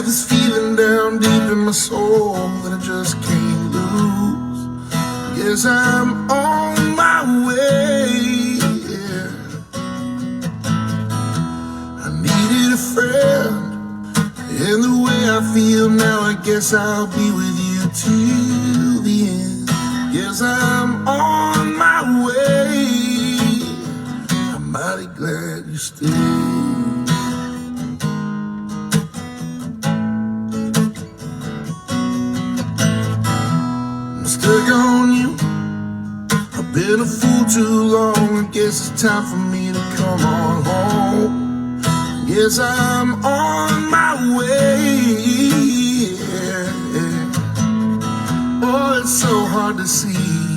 Got this feeling down deep in my soul that I just can't lose. Guess I'm on my way, yeah. I needed a friend, and the way I feel now, I guess I'll be with you till the end. Yes, I'm on my way. I'm mighty glad you stayed. I'm stuck on you. I've been a fool too long. I guess it's time for me to come on home. Yes, I'm on my way, yeah. Oh, it's so hard to see